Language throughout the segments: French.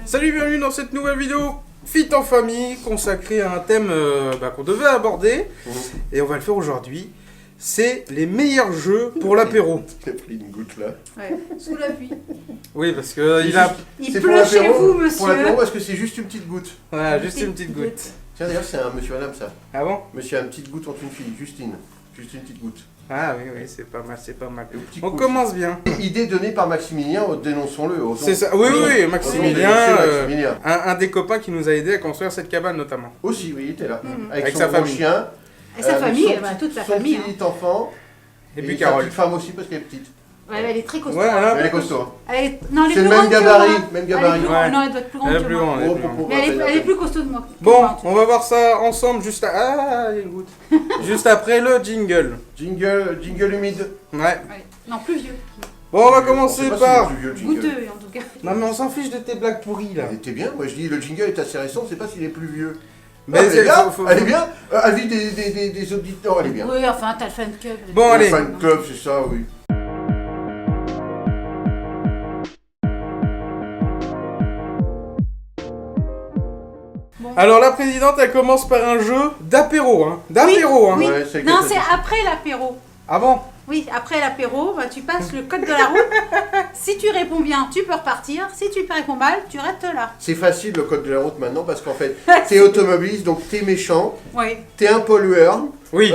Salut, bienvenue dans cette nouvelle vidéo Fit en famille consacrée à un thème qu'on devait aborder et on va le faire aujourd'hui. C'est les meilleurs jeux pour l'apéro. J'ai pris une goutte là. Ouais, sous la pluie. Oui, parce que il a Il C'est pleut pour chez l'apéro, vous, Pour monsieur. l'apéro parce que c'est juste une petite goutte. voilà, juste une petite goutte. Tiens d'ailleurs c'est un monsieur madame ça. Ah bon? Monsieur a une petite goutte entre une fille, Justine. Juste une petite goutte. Ah oui, oui, c'est pas mal, c'est pas mal. Un petit On coup. commence bien. Idée donnée par Maximilien, dénonçons-le. osons. C'est ça, oui, oui, Osons Maximilien, dénoncer Maximilien. un des copains qui nous a aidé à construire cette cabane notamment. Aussi, oui, il était là. Avec son sa gros famille. chien. Et sa avec famille, son bah, toute sa son famille. petit enfant. Et puis sa Carole. petite femme aussi parce qu'elle est petite. Ouais, elle est très costaud. Ouais, voilà. Elle est costaud. Hein. Non, elle est C'est plus le même grande que gabarit. moi. Même Elle est gabarit. plus Ouais. grande. Non, elle doit être plus grande Elle est que plus moi. grande, elle est Oh, plus grande. Mais elle est plus costaud que moi. Bon, on va voir ça ensemble juste à... Ah, il y a une goutte. Juste après le jingle. Jingle humide. Ouais. Ouais. Non, plus vieux. Bon, on va On commencer sait pas par... si c'est le plus vieux, le jingle. Goûteux, en tout cas. Non mais on s'en fiche de tes blagues pourries là. Elle était bien, moi je dis le jingle est assez récent, je sais pas s'il est plus vieux. Mais elle est c'est- bien, faut- elle est bien. Avis des auditeurs, elle est bien. Oui, enfin, t'as le fan club. Bon, Le allez. fan club, c'est ça, oui. Bon. Alors la présidente, elle commence par un jeu d'apéro, hein. D'apéro, hein. Oui. Ouais, c'est Non, quelque c'est chose. après l'apéro. Ah bon? Oui, après l'apéro, bah, tu passes le code de la route. Si tu réponds bien, tu peux repartir. Si tu réponds mal, tu restes là. C'est facile le code de la route maintenant parce qu'en fait, t'es automobiliste, donc t'es méchant, Oui. t'es un pollueur, Oui.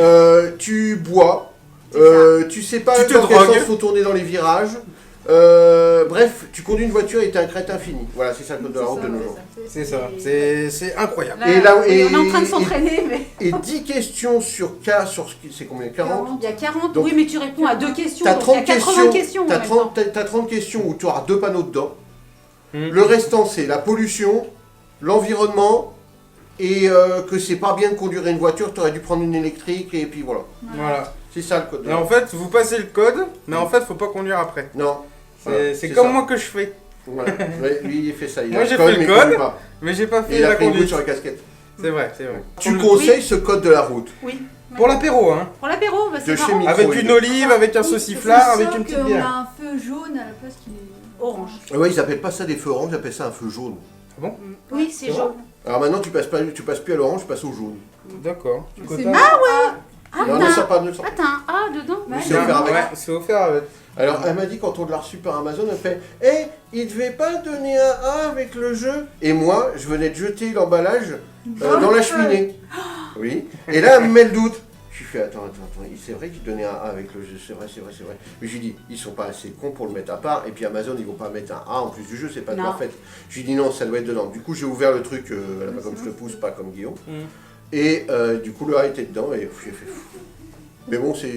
tu bois, C'est tu sais pas Tu te dans quel drogues. sens faut tourner dans les virages. Bref, tu conduis une voiture et t'es un crétin fini. Voilà, c'est ça le code de la route de nos jours. C'est ça. C'est incroyable. Là, Et là- oui, et- on est en train de s'entraîner, mais... Et 10 questions sur c'est combien 40. Il y a 40, Donc, oui, mais tu réponds à 2 questions. T'as donc il y a 30 80 questions, en t'as même 30, temps. t'as 30 questions où tu auras 2 panneaux dedans. Hmm. Le restant, c'est la pollution, l'environnement, et que c'est pas bien de conduire une voiture, tu aurais dû prendre une électrique, et puis voilà. Voilà. C'est ça le code. Et en fait, vous passez le code, mais en fait, faut pas conduire après. Non. C'est Voilà, c'est c'est comme ça. moi que je fais. Voilà. Ouais, lui, il fait ça. Il Moi, a j'ai code, fait le mais il code. conduit pas. Mais j'ai pas Et fait il a la pris une goutte conduite. sur la casquette. C'est vrai, c'est vrai. Tu conseilles ce code de la route. Oui. Pour l'apéro, hein. Pour l'apéro, bah, c'est De chez marrant. Micro. Avec une olive, avec un sauciflard, avec une petite On bière. a un feu jaune à la place qui est Orange. Ouais, ils appellent pas ça des feux orange, ils appellent ça un feu jaune. Oui, c'est C'est vrai jaune. Alors maintenant, tu passes plus à l'orange, tu passes au jaune. D'accord. Tu C'est quotas. Ah, non, non, ça pas, non, ça. Ah, t'as un A dedans Oui, Ouais. c'est offert avec. Ouais, c'est offert avec. Alors, elle m'a dit quand on l'a reçu par Amazon, elle fait « il devait pas donner un A avec le jeu ?» Et moi, je venais de jeter l'emballage dans la cheminée. Oui. Et là, elle me met le doute. Je lui fais « Attends, c'est vrai qu'il donnait un A avec le jeu, c'est vrai. » Mais je lui dis « Ils sont pas assez cons pour le mettre à part. Et puis Amazon, ils vont pas mettre un A en plus du jeu, c'est pas de Non. leur fait. » Je lui dis « Non, ça doit être dedans. » Du coup, j'ai ouvert le truc, comme je le pousse, pas comme Guillaume. Et du coup, le A était dedans et j'ai fait fou. Mais bon, c'est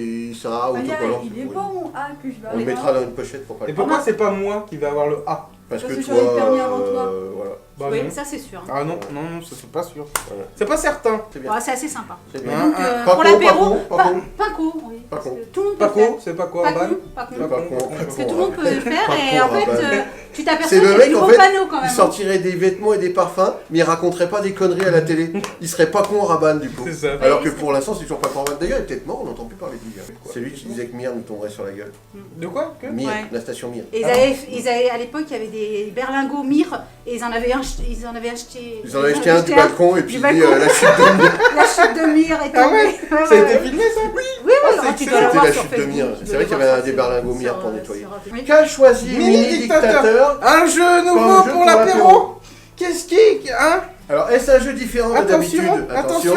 un A autocollant. il est pas mon A que je vais On le aller mettra dans une pochette pour pas Et le pourquoi c'est pas moi qui vais avoir le A? Parce Parce que que toi, j'aurais le permis avant toi. voilà, Bah Oui, non. ça c'est sûr. Ah non, non, ça c'est pas sûr. voilà. C'est pas certain. C'est bien. Ouais, c'est assez sympa. C'est bien. Hein, Donc, hein. Pas pour con, l'apéro, pas con. Pinko, oui. Pas parce con. que tout le monde peut le Paco, faire. c'est pas quoi, Pas Urban? con, pas con. Pas con, Parce que tout le monde peut le faire Pas et con, en fait, Urban. tu C'est t'aperçois le qu'il y a mec, des en gros fait, panneaux quand il même. sortirait des vêtements et des parfums, mais il raconterait pas des conneries à la télé. Il serait pas con, Raban, du coup. C'est ça. Alors que pour l'instant, c'est toujours pas con, Raban. D'ailleurs, il est peut-être mort, on n'entend plus parler de lui. C'est lui qui disait que Mir nous tomberait sur la gueule. De quoi que Mir, Ouais. la station Mir. Et ils avaient, à l'époque, il y avait des berlingots Mir et ils en avaient acheté. Ils en avaient acheté un du balcon et puis du dit balcon. la chute de Mir. La chute de Mir est Ah tombée. ouais Ça a été filmé ça? Oui. Oui, Ah, c'est tu dois excellent. l'avoir C'était la sur chute de Facebook. Mir. Tu C'est dois vrai qu'il y l'avoir avait des sur berlingots Facebook. Mir pour nettoyer. Oui. Qu'a choisi Mini Mini dictateur. Dictateur? Un jeu Pas nouveau un jeu pour pour l'apéro. Qu'est-ce qui... Hein? Alors, est-ce un jeu différent d'habitude? Attention.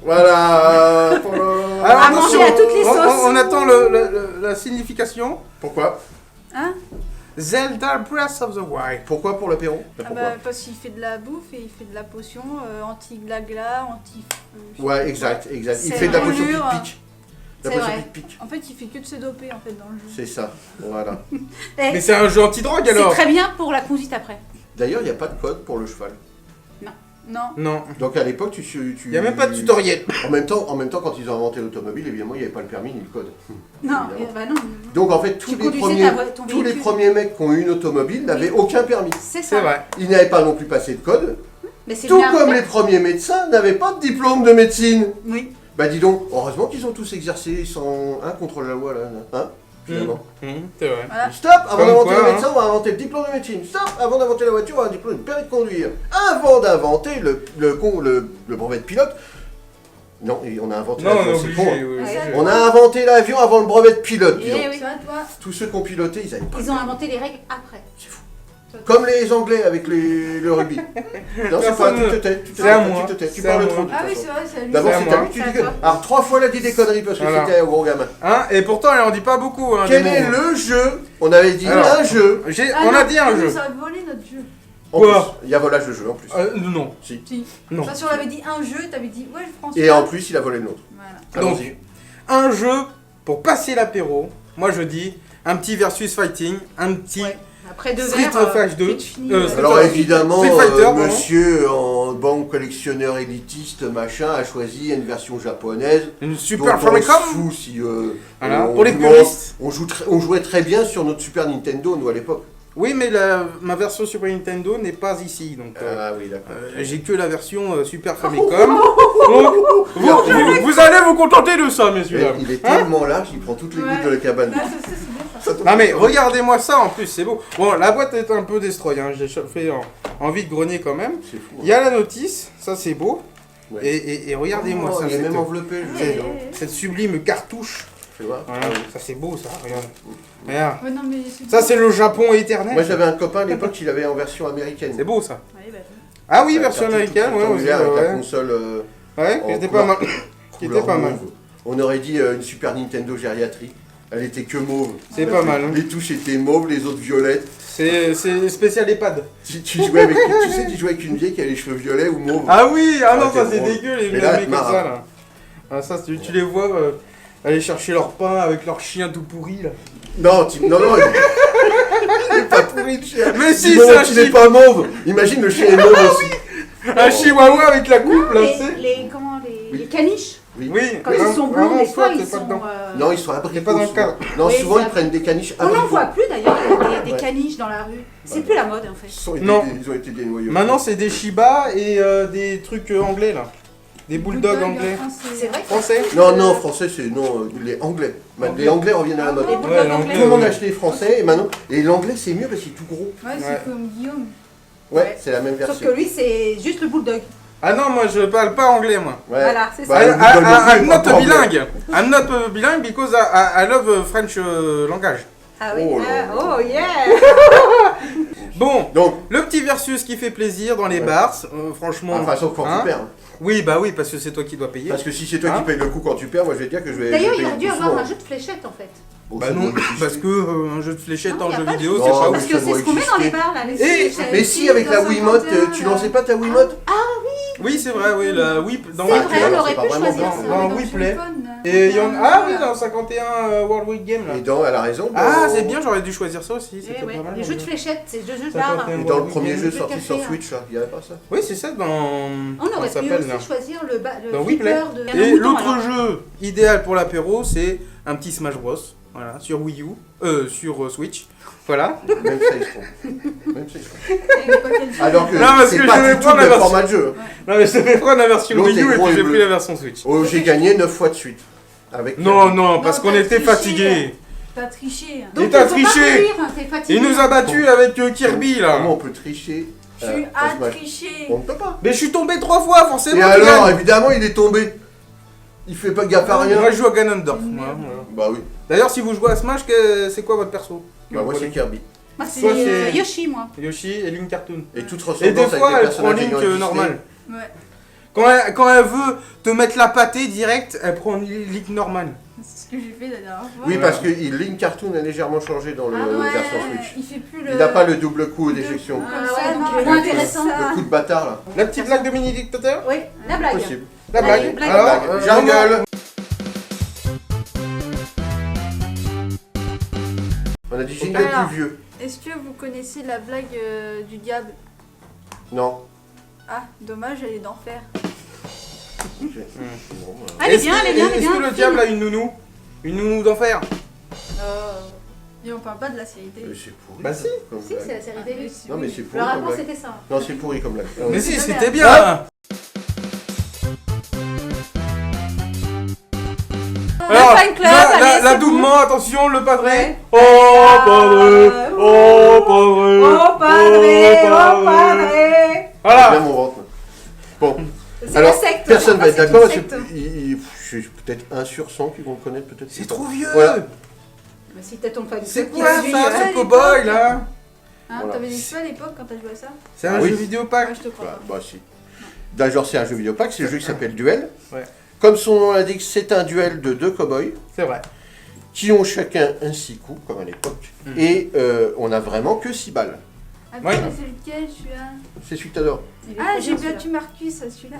Voilà. Alors, À manger à toutes les sauces. On attend la signification. Pourquoi? Hein? Zelda Breath of the Wild. Pourquoi pour l'apéro? Ah bah, parce qu'il fait de la bouffe et il fait de la potion anti-glagla, anti... Ouais, exact. Il C'est fait de la potion brûlure. pique-pique. La C'est potion vrai. pique-pique. En fait, il fait que de se doper en fait dans le jeu. C'est ça, voilà. Eh, Mais c'est un jeu anti-drogue c'est alors. très bien pour la conduite après. D'ailleurs, il n'y a pas de code pour le cheval. Non. Non. Donc à l'époque, tu... Il n'y a même pas de tutoriel. En même temps, quand ils ont inventé l'automobile, évidemment, il n'y avait pas le permis ni le code. Non, Évidemment. bah non. Donc en fait, Tu conduisais ton tous les véhicule. premiers mecs qui ont eu une automobile n'avaient aucun permis. C'est C'est ça. vrai. Ils n'avaient pas non plus passé de code. Mais c'est Tout bien comme fait. les premiers médecins n'avaient pas de diplôme de médecine. Oui. Bah dis donc, heureusement qu'ils ont tous exercé sans un contre la loi là. Hein? finalement. C'est vrai. Voilà. Stop, avant Comme d'inventer quoi, le médecin, on va inventer le diplôme de médecine. Stop, avant d'inventer la voiture, on va inventer le permis de conduire. Avant d'inventer le brevet de pilote. Non, et on a inventé Non, on est l'avion, c'est obligé. con. Hein. Oui, Ouais. On a inventé l'avion avant le brevet de pilote, dis donc. Eh oui. Ça, toi. Tous ceux qui ont piloté, ils avaient pas. Ils ont inventé les règles après. C'est fou. Comme les Anglais avec le rugby. Non, c'est pas, tu te tais, tu te C'est à tais, moi. tu te tais, tu C'est à parles moi. trop de toute Ah oui, façon. c'est vrai, c'est à lui. D'abord, C'est à c'est moi. à lui que tu C'est à dis que. toi. Alors, 3 fois, elle a dit des conneries parce que Voilà. c'était au gros gamin. Hein, et pourtant, elle en dit pas beaucoup. Hein, Quel des est mots. le jeu? On avait dit Alors. un jeu. Ah On non, a dit un tu jeu. nous as volé notre jeu. En Quoi plus, il y a volage de jeu en plus. Non. Si. Si. Non. Enfin, si on avait dit un jeu, t'avais dit ouais, François. Et en plus, il a volé le nôtre. Voilà. Donc, Allons-y. un jeu pour passer l'apéro. Moi, je dis un petit versus fighting, un petit Ouais. Après 2 Street verres, of Rage 2. puis tu finis, Street Alors of- évidemment, Street Fighter, pardon. monsieur en banque collectionneur élitiste machin a choisi une version japonaise. Une dont Super on se Famicom. fout si Voilà, on pour les joue- puristes. on jouait très bien sur notre Super Nintendo nous à l'époque. Oui, mais ma version Super Nintendo n'est pas ici. Donc, Ah oui, d'accord. j'ai que la version Super Famicom. Donc, vous allez vous contenter de ça, messieurs. Mais dames. il est tellement large, il prend toutes les Ouais. gouttes de la cabane. Ah, ça, c'est bien ça. Non mais regardez-moi ça en plus, c'est beau. Bon, la boîte est un peu destroy, hein. J'ai fait en vide-grenier quand même. C'est fou. Il y a la notice, ça c'est beau. Ouais. Et regardez-moi Oh, ça, il est cette, même enveloppé. le c'est- jeu. cette sublime cartouche. Tu vois. Voilà, ça c'est beau ça, regarde. Regarde. Ouais, non, mais Ça c'est le Japon éternel. Moi j'avais un copain à l'époque, il avait en version américaine. C'est beau ça. Ouais, bah, Ah oui, La version carte toute américaine, ouais, aussi, rectangulaire avec la ouais. console Ouais, en qui était couleur- pas mal. Qui couleur était pas mal. mauve. On aurait dit une Super Nintendo gériatrie. Elle était que mauve. C'est pas mal. hein. Les touches étaient mauves, les autres violettes. C'est spécial EHPAD. Tu jouais avec, tu sais, tu jouais avec une vieille qui a les cheveux violets ou mauves. Ah oui, ah non, Ah, ça c'est c'est drôle. dégueu les Et là, mecs comme marre. ça là. Ah, ça, tu les vois aller chercher leur pain avec leur chien tout pourri là. Non, non, il est pas pourri le chien. Mais si, Du moment c'est un qu'il est chien. pas mauve. Imagine le chien est mauve aussi. Un chihuahua avec la coupe là, tu sais. les caniches, Oui. Oui, quand ils sont blonds, des fois, ils pas sont... dedans. Non, ils sont abricots. C'est pas dans le souvent. cadre. Non, Oui, souvent c'est ils prennent des caniches On n'en abricots. voit plus d'ailleurs, des Ouais. caniches dans la rue. C'est Ouais. plus la mode en fait. Non. Ils ont été dénoyés. Maintenant c'est des Shiba et des trucs anglais là. Des bulldogs anglais. C'est vrai que Français. Non, non, français, c'est non, les anglais. Anglais. Les anglais reviennent à la mode. les Ouais, bulldogs l'anglais, anglais. Tout le monde ouais. a acheté les français et maintenant. Et l'anglais, c'est mieux parce qu'il est tout gros. Ouais, Ouais. c'est comme Guillaume. Ouais, Ouais. c'est la même Sauf version. que lui, c'est juste le bulldog. Ah non, moi je parle pas anglais moi. Ouais. Voilà, c'est Bah, ça. le bulldog non plus, I'm pas not anglais. bilingue. I'm not bilingue because I love French language. Ah oui, Oh là là. oh yeah. Bon, Donc, le petit versus qui fait plaisir dans les Ouais. bars, franchement. enfin, sauf quand hein. tu perds. Oui, bah oui, parce que c'est toi qui dois payer. Parce que si c'est toi Hein qui payes le coup quand tu perds, moi je vais te dire que je vais. D'ailleurs, je vais il aurait dû payer avoir souvent. un jeu de fléchettes en fait. Bon, Bah ça non, doit parce exister. que un jeu de fléchettes Non, en y a jeu pas de vidéo, jeu. c'est Non, pas mais Parce ouf. que ça c'est doit ce qu'on met dans les exister. bars là. Les Et- fléchettes. Mais si, avec la Wiimote, tu lançais pas ta Wiimote Oui, c'est vrai, oui, la Whip dans C'est Whip vrai, Play. on aurait c'est pas pu vraiment choisir bon. ça. Dans Dans WePlay. téléphone. Et il y en ah oui, dans 51 World Week Game là. Et dans, elle a raison. Ah, dans- c'est bien, j'aurais dû choisir ça aussi. Eh C'était ouais, pas mal. les jeux de fléchettes, c'est deux jeux de Ça bar. peut être Et dans le World premier Week jeu Game. sorti café, sur hein. Switch, là, il y avait pas ça. Oui, c'est ça dans. On comment aurait ça pu s'appelle là aussi choisir le Dans WePlay. flipper de... Et un mouton, l'autre alors. jeu idéal pour l'apéro, c'est un petit Smash Bros. Voilà, sur Wii U, sur Switch. Voilà. Même ça, ils se trompent. Même ça, ils se trompent. Il y avait pas quel jeu. Alors que Non, parce c'est que pas je vais du tout prendre la le version- format de jeu. Non, mais je te fais prendre la version L'autre Wii est U et gros puis et j'ai bleu. pris la version Switch. Oh, j'ai gagné 9 fois de suite. Avec Non, non, parce Non, qu'on t'as était triché. fatigués. T'as triché. Et Donc t'as il faut pas triché. courir, hein, t'es fatigué. Il nous a battus avec Kirby là. Comment on peut tricher Tu au as Smash triché. On ne peut pas. Mais je suis tombé 3 fois, forcément. Et tu alors, gagnes. évidemment, il est tombé. Il fait pas gaffe à rien. Moi je joue à Ganondorf. Une moi, merde. voilà. Bah oui. D'ailleurs, si vous jouez à Smash, c'est quoi votre perso Bah moi c'est Kirby. Moi, c'est Toi, c'est- Yoshi, moi. Yoshi et Link Cartoon. Et toute Et ressemblance des avec fois, les elle prend personnages Link ayant existé. normal. Ouais. Quand elle veut te mettre la pâtée direct, elle prend Link normal. C'est ce que j'ai fait la dernière fois. Oui, Ouais. parce que Link Cartoon a légèrement changé dans le Ah ouais, version Switch. il fait plus le. Il n'a pas le double coup d'éjection. Comme Ah ça, ouais, non, donc, il moins fait intéressant. ça. Le coup de bâtard là. La petite blague de mini dictateur. Oui, la blague. Possible. La Allez, blague. blague. Alors, Blague. Jungle. On a dit jingle Alors. plus vieux. Est-ce que vous connaissez la blague du diable? Non. Ah, dommage, elle est d'enfer. Bon, bah. Elle est bien, elle est bien, elle est Est-ce bien. que le diable a une nounou? Une nounou d'enfer? Et on parle pas de la série télé. Mais c'est pourri. Bah ça, si. comme Si, blague. c'est la série télé. Non mais c'est Le pourri comme rapport, blague. c'était ça. Non c'est pourri comme blague. Mais si, c'est c'était bien. bien. Alors, fan club, là, allez, là, c'est doublement, attention, le padré. Ouais. Oh, padré. Oh, padré. Oh padré, oh padré. Bien Voilà. mon ventre. Bon, C'est alors, la secte. personne va être C'est une d'accord. parce que secte. Je suis peut-être 1 sur 100 qui vont le connaître, peut-être. C'est trop vieux. Voilà. Bah, si t'as ton fan C'est club qui quoi suit, ça, à ce cow-boy là? Hein, Voilà. T'avais des cheveux à l'époque quand t'as joué à ça? C'est un Ah oui. jeu vidéo pack. Ouais, je te crois Bah, pas. bah si. D'ailleurs, c'est un jeu vidéo pack, c'est le jeu qui s'appelle Duel. Ouais. Comme son nom l'indique, c'est un duel de 2 cow-boys C'est vrai. qui ont chacun un 6 coups, comme à l'époque. Mm. Et on a vraiment que 6 balles. Attends, Ouais. mais c'est lequel celui-là? C'est celui que t'adores. Il est Ah, trop j'ai bien, battu Marcus à celui-là.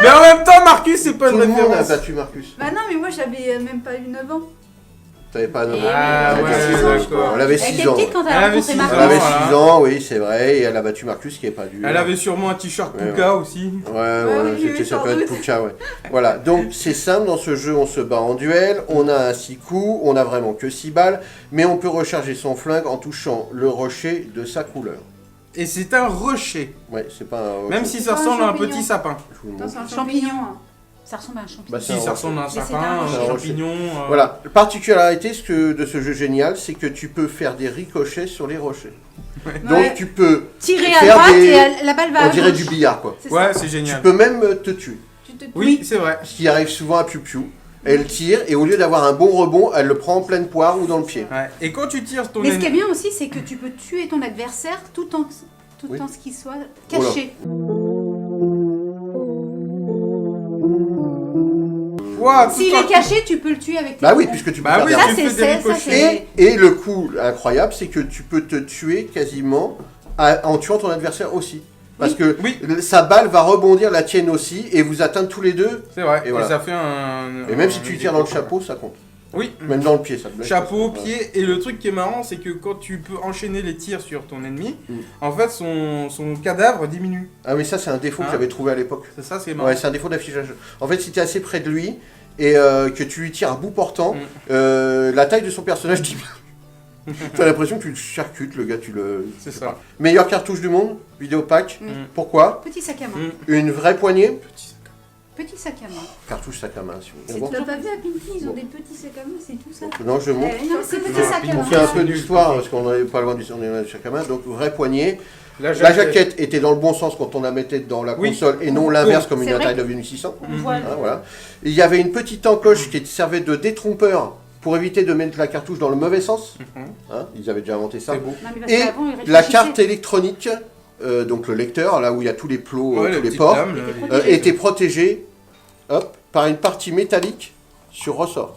Mais en même temps, Marcus, c'est pas Tout une le monde a référence. battu Marcus. Bah non, mais moi j'avais même pas eu 9 ans. T'avais pas un Et Ah oui, ouais, elle avait 6 ans, je d'accord. Elle avait Elle 6 était ans. petite quand Elle elle a avait rencontré 6 Marcus. Elle avait voilà. 6 ans, oui, c'est vrai, et elle a battu Marcus qui est pas dû. Elle avait sûrement un t-shirt Ouais, Puka aussi. Ouais, oui, ça sans peut être doute. Puka, ouais. Voilà, donc c'est simple, dans ce jeu on se bat en duel, on a un 6 coups, on a vraiment que 6 balles, mais on peut recharger son flingue en touchant le rocher de sa couleur. Et c'est un rocher. Ouais, c'est pas un... Même si ça pas un ressemble à un champignon. petit sapin. Je vous le Attends, montre. c'est un Champignon. champignon. Ça ressemble à un champignon. Bah, c'est un Si, ça rocher. ressemble à un Mais c'est sapin, un un rocher. champignon. Voilà, la particularité de ce jeu génial, c'est que tu peux faire des ricochets sur les rochers. Donc Ouais. tu peux, Tirer à faire droite des- et la balle va on à dirait gauche. du billard quoi. C'est Ouais, ça. c'est Tu génial. peux même te tuer. Tu te Oui, c'est vrai. Ce qui arrive souvent à Piu Piu. Elle tire et au lieu d'avoir un bon rebond, elle le prend en pleine poire ou dans le pied. Ouais. Et quand tu tires ton Mais ce qui est ennemi. bien aussi, c'est que tu peux tuer ton adversaire tout en Oui. ce qu'il soit caché. Ouah, tout S'il en- est caché, tu peux le tuer avec tes Bah oui, rebonds. puisque tu peux Bah faire oui, des Ça, tu c'est fais des ça, ricochets. c'est... Et le coup incroyable, c'est que tu peux te tuer quasiment en tuant ton adversaire aussi. Parce que Oui. sa balle va rebondir, la tienne aussi, et vous atteindre tous les deux. C'est vrai. Et Et voilà. ça fait un. Et même si un- tu tires dans le chapeau, ça compte. Oui. Même dans le pied, ça te blesse. Chapeau, Voilà. pied, et le truc qui est marrant, c'est que quand tu peux enchaîner les tirs sur ton ennemi, Mm. en fait son cadavre diminue. Ah mais ça, c'est un défaut que Hein j'avais trouvé à l'époque. C'est ça, c'est marrant. Ouais, c'est un défaut d'affichage. En fait, si tu es assez près de lui et que tu lui tires à bout portant, la taille de son personnage diminue. T'as l'impression que tu le charcutes, le gars, tu le... C'est je sais ça. pas. Meilleure cartouche du monde, vidéo pack. Mm. Pourquoi Petit sac à main. Mm. Une vraie poignée. Petit sac à main. Cartouche sac à main, si vous Tu voulez. Bon. l'as pas vu à Pinky, ils ont Bon. des petits sacs à main, c'est tout ça. Donc, non, je montre. Non, mais c'est petit Non, sac à on On main. fait un peu d'histoire parce qu'on n'est pas loin du sac à main. Donc, vraie poignée. La La jaquette était dans le bon sens quand on la mettait dans la Oui. console et non l'inverse comme une C'est vrai. Atari 2600. On voit le- Hein, voilà. Il y avait une petite encoche qui servait de détrompeur pour éviter de mettre la cartouche dans le mauvais sens. Mhm. Hein, ils avaient déjà inventé ça. C'est beau. Non, mais parce Et qu'avant, ils la réfléchissaient. carte électronique, donc le lecteur, là où il y a tous les plots, Ouais, tous les petites ports, lames, Il était les- protégé. était protégée hop, par une partie métallique sur ressort.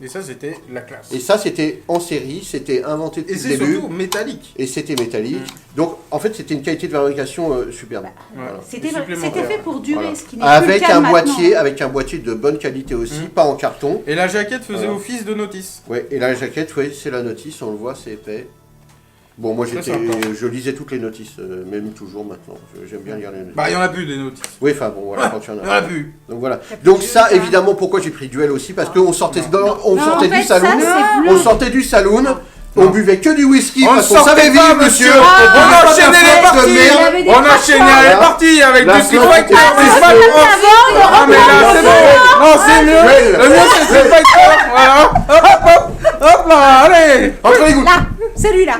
Et ça, c'était la classe. Et ça, c'était en série, c'était inventé Et depuis le c'est début. surtout métallique. Et c'était métallique. Donc, en fait, c'était une qualité de fabrication superbe. Voilà. C'était Et supplémentaire. fait pour durer, Voilà. ce qui n'est plus le Avec cas un maintenant. boîtier de bonne qualité aussi, Mm. pas en carton. Et la jaquette faisait Voilà. office de notice. Ouais, et la jaquette, ouais, c'est la notice, on le voit, c'est épais. Bon, moi Très sympa. je lisais toutes les notices, même toujours maintenant. J'aime bien lire les notices. Bah, il y en a plus des notices. Oui, enfin bon, voilà, quand il y en Il y en a a. plus. Donc voilà. T'as plus Donc de ça, jeu, évidemment, pourquoi j'ai pris duel aussi Parce qu'on sortait, on Non, sortait en fait, du saloon, ça, c'est bleu. on sortait du saloon, on Non. buvait que du whisky On parce qu'on sortait savait pas, vivre, monsieur. On buvait pas enchaînait de les la flotte de parties. merde. Il y avait des On crachats. enchaînait les Voilà. parties avec La du Street flotte Fighter, était des pas Smash Bros. Ah, mais là, c'est bon. Non, c'est mieux. Duel. Le mieux, c'est Street Fighter. Voilà. Hop, hop, hop. Hop là, allez. Entre les gouttes. Là, celui-là.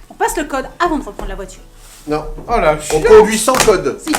On passe le code avant de reprendre la voiture. Non, Oh là, on conduit sans code. Si.